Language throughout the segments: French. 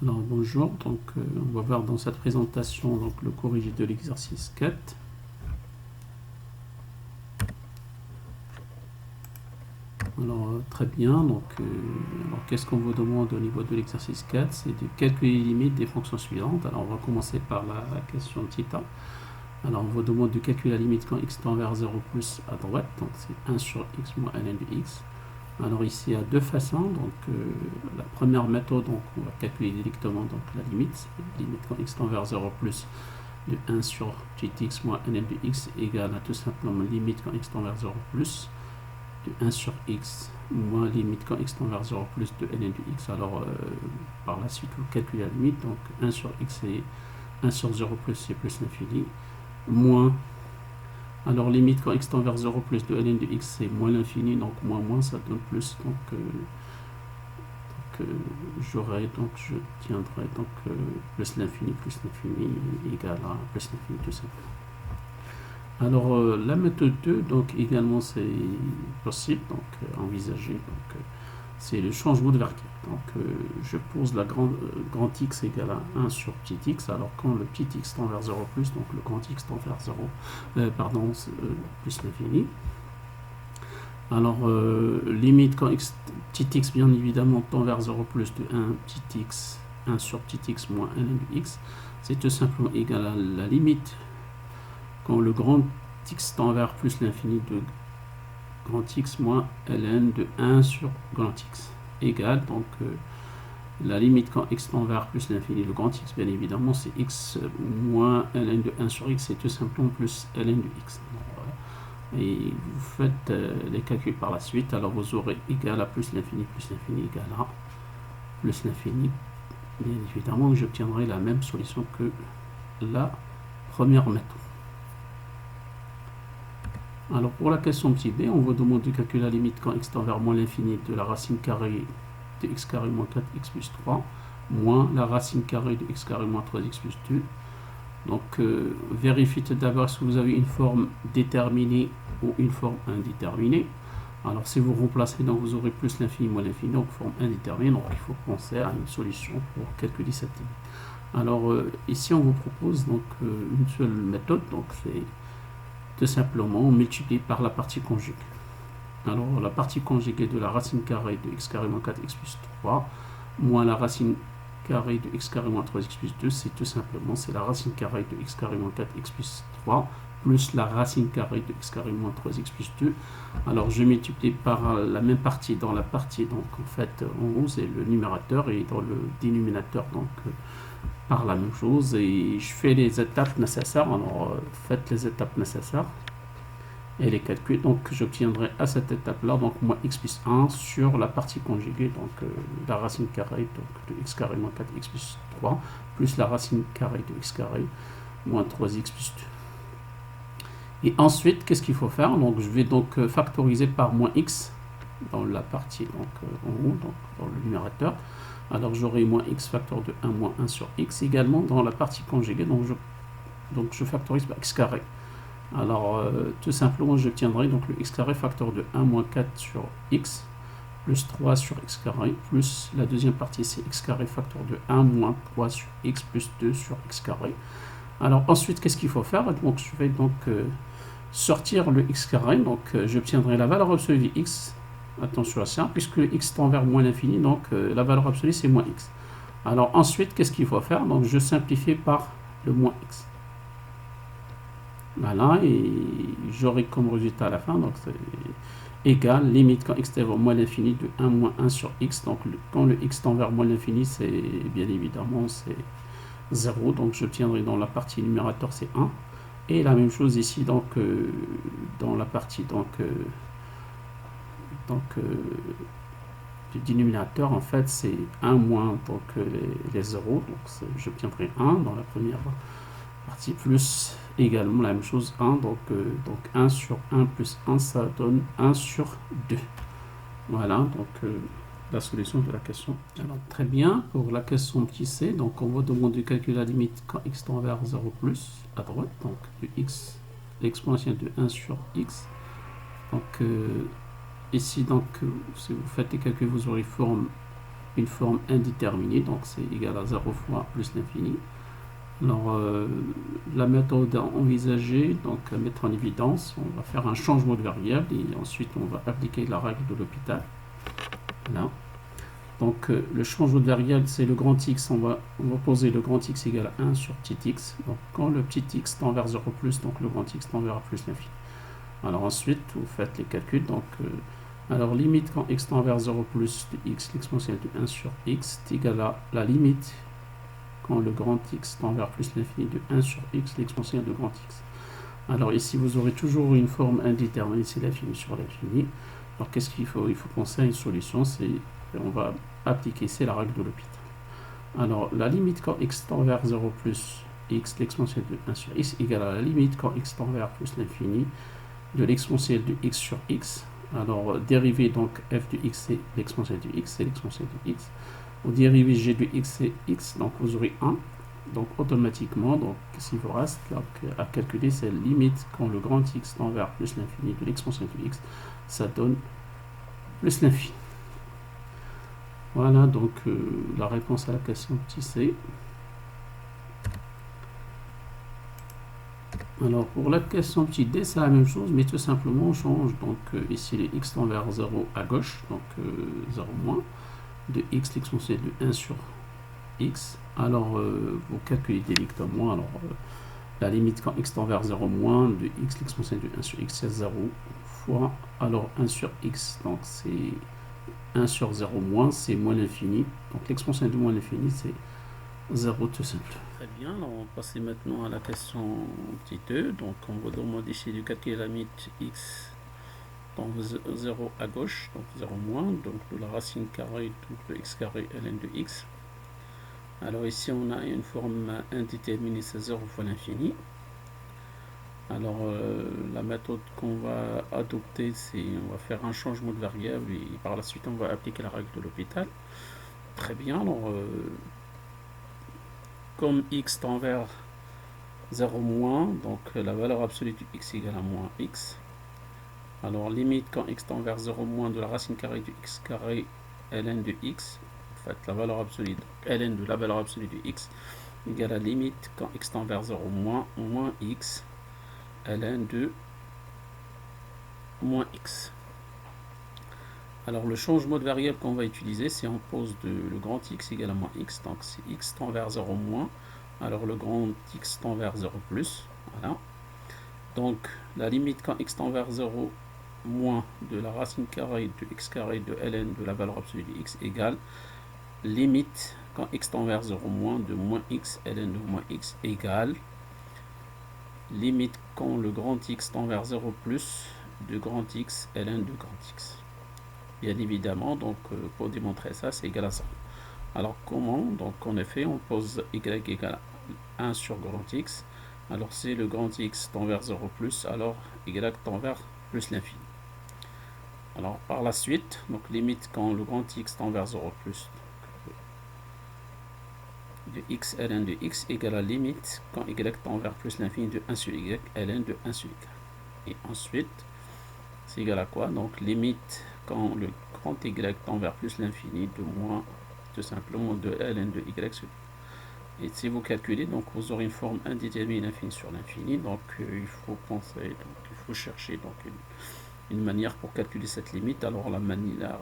Alors bonjour, donc on va voir dans cette présentation donc, le corrigé de l'exercice 4. Alors très bien, donc qu'est-ce qu'on vous demande au niveau de l'exercice 4? C'est de calculer les limites des fonctions suivantes. Alors on va commencer par la question θ. Alors on vous demande de calculer la limite quand x tend vers 0 plus à droite, donc c'est 1 sur x moins ln de x. Alors ici il y a deux façons, donc la première méthode, donc on va calculer directement donc, la limite quand x tend vers 0 plus de 1 sur gtx moins ln de x égale à tout simplement limite quand x tend vers 0 plus de 1 sur x moins limite quand x tend vers 0 plus de ln de x. Alors par la suite vous calculez la limite, donc 1 sur x c'est 1 sur 0 plus c'est plus l'infini, moins, alors limite quand x tend vers 0 plus de ln de x c'est moins l'infini, donc moins ça donne plus, donc je tiendrai donc plus l'infini égale à plus l'infini tout simplement. Alors la méthode 2 donc également c'est possible, donc envisagé, donc c'est le changement de variable. Donc je pose la grand x égale à 1 sur petit x. Alors quand le petit x tend vers 0 plus, donc le grand x tend vers 0, plus l'infini. Alors limite quand petit x bien évidemment tend vers 0 plus de 1 petit x, 1 sur petit x moins ln de x, c'est tout simplement égal à la limite quand le grand x tend vers plus l'infini de grand x moins ln de 1 sur grand x égale donc la limite quand x tend vers plus l'infini de grand x bien évidemment c'est x moins ln de 1 sur x, c'est tout simplement plus ln de x. Donc, voilà. Et vous faites les calculs par la suite, alors vous aurez égal à plus l'infini égale à plus l'infini. Bien évidemment j'obtiendrai la même solution que la première méthode. Alors pour la question petit b, on vous demande de calculer la limite quand x tend vers moins l'infini de la racine carrée de x carré moins 4x plus 3 moins la racine carrée de x carré moins 3x plus 2. Donc vérifiez tout d'abord si vous avez une forme déterminée ou une forme indéterminée. Alors si vous remplacez, donc vous aurez plus l'infini moins l'infini, donc forme indéterminée, donc il faut penser à une solution pour calculer cette limite. Alors ici on vous propose donc une seule méthode, donc c'est tout simplement multiplier par la partie conjuguée. Alors la partie conjuguée de la racine carrée de x carré moins 4x plus 3 moins la racine carrée de x carré moins 3x plus 2, c'est tout simplement c'est la racine carrée de x carré moins 4x plus 3 plus la racine carrée de x carré moins 3x plus 2. Alors je multiplie par la même partie dans la partie, donc en fait en haut c'est le numérateur et dans le dénominateur donc par la même chose, et je fais les étapes nécessaires. Alors faites les étapes nécessaires et les calculs, donc j'obtiendrai à cette étape là donc moins x plus 1 sur la partie conjuguée, donc la racine carrée donc de x carré moins 4x plus 3 plus la racine carrée de x carré moins 3x plus 2. Et ensuite qu'est-ce qu'il faut faire? Donc je vais donc factoriser par moins x dans la partie donc en haut, donc dans le numérateur. Alors j'aurai moins x facteur de 1 moins 1 sur x également dans la partie conjuguée, donc je factorise par x carré. Alors tout simplement j'obtiendrai donc le x carré facteur de 1 moins 4 sur x plus 3 sur x carré, plus la deuxième partie c'est x carré facteur de 1 moins 3 sur x plus 2 sur x carré. Alors ensuite qu'est-ce qu'il faut faire? Donc je vais donc sortir le x carré, donc j'obtiendrai la valeur absolue de x. Attention à ça, puisque x tend vers moins l'infini, donc la valeur absolue c'est moins x. Alors ensuite, qu'est-ce qu'il faut faire? Donc je simplifie par le moins x. Voilà, et j'aurai comme résultat à la fin, donc c'est égal, limite quand x tend vers moins l'infini de 1 moins 1 sur x. Donc quand le x tend vers moins l'infini, c'est bien évidemment c'est 0, donc j'obtiendrai dans la partie numérateur c'est 1. Et la même chose ici, donc dans la partie du dénominateur, en fait c'est 1 moins donc les 0, donc j'obtiendrai 1 dans la première partie, plus également la même chose 1, donc 1 sur 1 plus 1 ça donne 1 sur 2. Voilà donc la solution de la question. Alors très bien, pour la question petit c, donc on va demander de calculer la limite quand x tend vers 0 plus à droite, donc de x, l'exponentielle de 1 sur x. Donc ici, donc, si vous faites les calculs, vous aurez forme une forme indéterminée, donc c'est égal à 0 fois plus l'infini. Alors, la méthode envisagée, donc à mettre en évidence, on va faire un changement de variable et ensuite on va appliquer la règle de l'hôpital. Voilà. Donc, le changement de variable, c'est le grand X, on va poser le grand X égale à 1 sur petit x. Donc, quand le petit x tend vers 0 plus, donc le grand X tend vers plus l'infini. Alors ensuite, vous faites les calculs. Donc, alors limite quand x tend vers 0 plus de x, l'exponentielle de 1 sur x est égal à la limite quand le grand X tend vers plus l'infini de 1 sur x, l'exponentielle de grand X. Alors ici, vous aurez toujours une forme indéterminée, c'est l'infini sur l'infini. Alors qu'est-ce qu'il faut? Il faut penser à une solution, on va appliquer, c'est la règle de l'hôpital. Alors la limite quand x tend vers 0 plus x, l'exponentielle de 1 sur x, égale à la limite quand x tend vers plus l'infini de l'exponentielle de x sur x. Alors dérivé, donc f de x, c'est l'exponentielle de x, c'est l'exponentielle de x. Au dérivé g de x, c'est x, donc vous aurez 1. Donc automatiquement, donc qu'est-ce qu'il vous reste donc, à calculer? C'est la limite quand le grand X tend vers plus l'infini de l'exponentielle de x, ça donne plus l'infini. Voilà donc la réponse à la question petit c. Alors pour la question petit d, c'est la même chose, mais tout simplement on change. Donc ici les x tend vers 0 à gauche, donc 0 moins, de x l'exponentielle de 1 sur x. Alors vous calculez directement. Alors la limite quand x tend vers 0 moins de x l'exponentielle de 1 sur x, c'est 0 fois alors 1 sur x. Donc c'est 1 sur 0 moins, c'est moins l'infini. Donc l'exponentielle de moins l'infini, c'est 0 tout simple. Très bien, alors on va passer maintenant à la question petit e. Donc on va demander ici de calculer la limite x tend 0 à gauche, donc 0 moins, donc de la racine carrée donc de x carré ln de x. Alors ici on a une forme indéterminée, c'est 0 fois l'infini. Alors la méthode qu'on va adopter, c'est on va faire un changement de variable et par la suite on va appliquer la règle de l'hôpital. Très bien, alors comme x tend vers 0 moins, donc la valeur absolue de x égale à moins x. Alors limite quand x tend vers 0 moins de la racine carrée de x carré ln de x, en fait la valeur absolue, donc ln de la valeur absolue de x égale à limite quand x tend vers 0 moins, moins x ln de moins x. Alors le changement de variable qu'on va utiliser, c'est on pose le grand x égale à moins x, donc si x tend vers 0 moins, alors le grand x tend vers 0 plus, voilà. Donc la limite quand x tend vers 0 moins de la racine carrée de x carré de ln de la valeur absolue de x égale limite quand x tend vers 0 moins de moins x ln de moins x égale limite quand le grand x tend vers 0 plus de grand x ln de grand x. Bien évidemment, donc pour démontrer ça, c'est égal à ça. Alors comment? Donc en effet, on pose y égale à 1 sur grand x. Alors si le grand x tend vers 0 plus, alors y tend vers plus l'infini. Alors par la suite, donc limite quand le grand x tend vers 0 plus de x ln de x égale à limite quand y tend vers plus l'infini de 1 sur y ln de 1 sur y. Et ensuite, c'est égal à quoi? Donc limite quand le grand y tend vers plus l'infini de moins tout simplement de ln de y sur y. Et si vous calculez, donc vous aurez une forme indéterminée l'infini sur l'infini. Donc il faut penser, donc il faut chercher donc une manière pour calculer cette limite. Alors la manière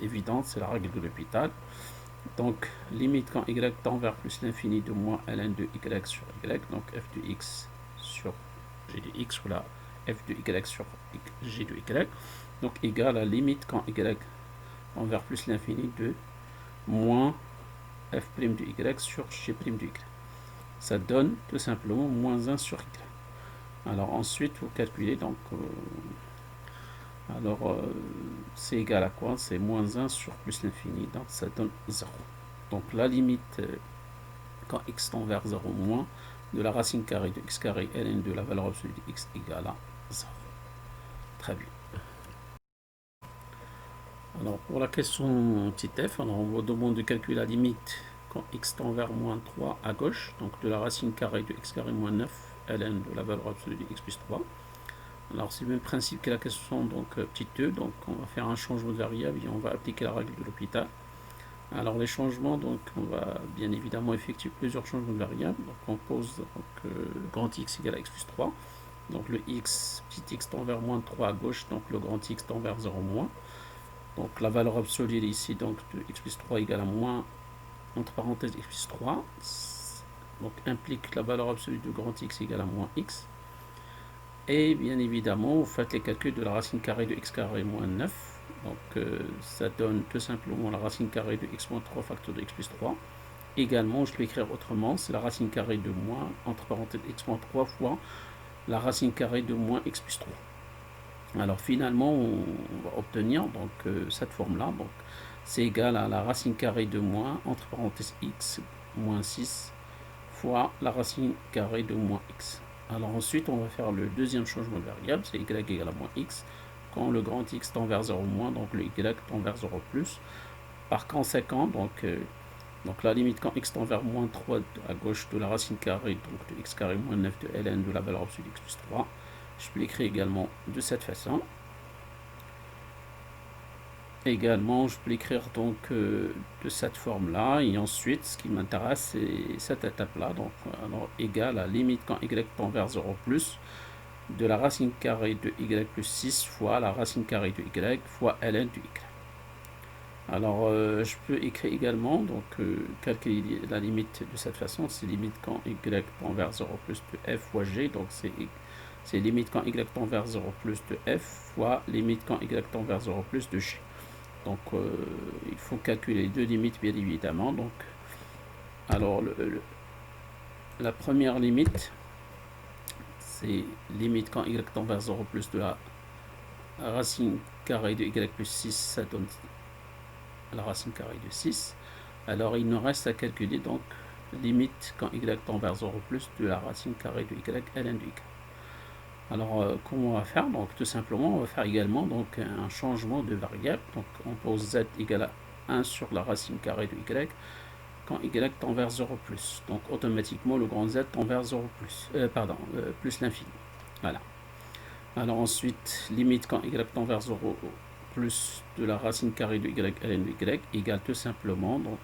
évidente, c'est la règle de l'hôpital. Donc limite quand y tend vers plus l'infini de moins ln de y sur y, donc f de x sur g de x, ou la f de y sur g de y, donc égale à limite quand y tend vers plus l'infini de moins f' de y sur g' de y. Ça donne tout simplement moins 1 sur y. Alors ensuite vous calculez, donc c'est égal à quoi? C'est moins 1 sur plus l'infini, donc ça donne 0. Donc la limite quand x tend vers 0 moins de la racine carrée de x carré ln de la valeur absolue de x égale à 0. Très bien. Alors pour la question petit f, alors on vous demande de calculer la limite quand x tend vers moins 3 à gauche, donc de la racine carrée de x carré moins 9 ln de la valeur absolue de x plus 3. Alors c'est le même principe que la question donc petit e, donc on va faire un changement de variable et on va appliquer la règle de l'hôpital. Alors les changements, donc on va bien évidemment effectuer plusieurs changements de variables. Donc on pose donc, grand X égale à X plus 3. Donc le X, petit x tend vers moins 3 à gauche, donc le grand X tend vers 0 moins. Donc la valeur absolue ici donc de X plus 3 égale à moins, entre parenthèses, X plus 3. Donc implique la valeur absolue de grand X égale à moins X. Et bien évidemment, vous faites les calculs de la racine carrée de x carré moins 9. Donc ça donne tout simplement la racine carrée de x moins 3 facteur de x plus 3. Également, je peux écrire autrement, c'est la racine carrée de moins, entre parenthèses, x moins 3 fois la racine carrée de moins x plus 3. Alors finalement, on va obtenir donc cette forme-là. Donc c'est égal à la racine carrée de moins, entre parenthèses, x moins 6 fois la racine carrée de moins x. Alors ensuite, on va faire le deuxième changement de variable, c'est y égale à moins x. Quand le grand x tend vers 0 moins, donc le y tend vers 0 plus. Par conséquent, donc la limite quand x tend vers moins 3 à gauche de la racine carrée, donc de x carré moins 9 de ln de la valeur absolue x plus 3, je peux l'écrire également de cette façon. Également, je peux l'écrire donc de cette forme-là. Et ensuite, ce qui m'intéresse, c'est cette étape-là. Donc, alors, égal à limite quand y tend vers 0 plus de la racine carrée de y plus 6 fois la racine carrée de y fois ln de y. Alors, je peux écrire également, donc, calculer la limite de cette façon. C'est limite quand y tend vers 0 plus de f fois g. Donc, c'est limite quand y tend vers 0 plus de f fois limite quand y tend vers 0 plus de g. Donc il faut calculer les deux limites bien évidemment. Donc alors la première limite, c'est limite quand y tend vers 0 plus de la racine carrée de y plus 6, ça donne la racine carrée de 6. Alors il nous reste à calculer donc limite quand y tend vers 0 plus de la racine carrée de y ln de y. Alors, comment on va faire? Donc, tout simplement, on va faire également donc, un changement de variable. Donc, on pose z égale à 1 sur la racine carrée de y quand y tend vers 0 plus. Donc, automatiquement, le grand z tend vers 0 plus. Plus l'infini. Voilà. Alors, ensuite, limite quand y tend vers 0 plus de la racine carrée de y ln de y égale tout simplement, donc,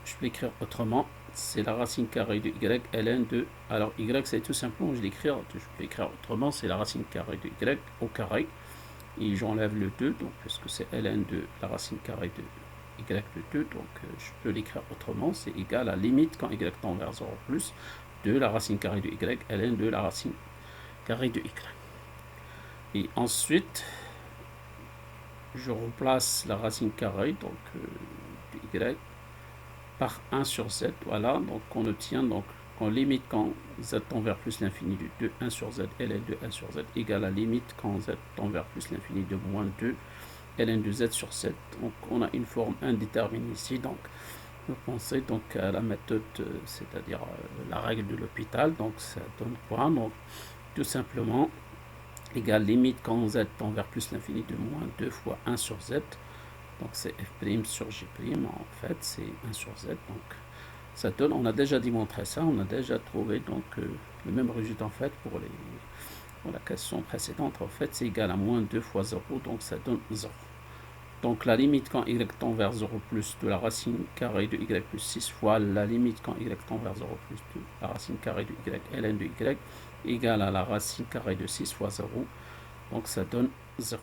je peux l'écrire autrement, c'est la racine carrée de y ln de, alors y c'est tout simplement, je peux l'écrire autrement, c'est la racine carrée de y au carré, et j'enlève le 2, donc parce que c'est ln de la racine carrée de y de 2, donc je peux l'écrire autrement, c'est égal à limite quand y tend vers 0 plus de la racine carrée de y ln de la racine carrée de y. Et ensuite, je remplace la racine carrée donc de y par 1 sur z, voilà, donc on obtient, donc on limite quand z tend vers plus l'infini de 2, 1 sur z, ln de 1 sur z, égale à limite quand z tend vers plus l'infini de moins 2, ln de z sur z. Donc on a une forme indéterminée ici, donc vous pensez donc à la méthode, c'est-à-dire la règle de l'hôpital, donc ça donne quoi? Donc tout simplement, égale limite quand z tend vers plus l'infini de moins 2 fois 1 sur z, donc c'est f' sur g', en fait c'est 1 sur z, donc ça donne, on a déjà démontré ça, on a déjà trouvé donc le même résultat en fait pour la question précédente, en fait c'est égal à moins 2 fois 0, donc ça donne 0. Donc la limite quand y tend vers 0 plus de la racine carrée de y plus 6 fois la limite quand y tend vers 0 plus de la racine carrée de y ln de y égale à la racine carrée de 6 fois 0, donc ça donne 0.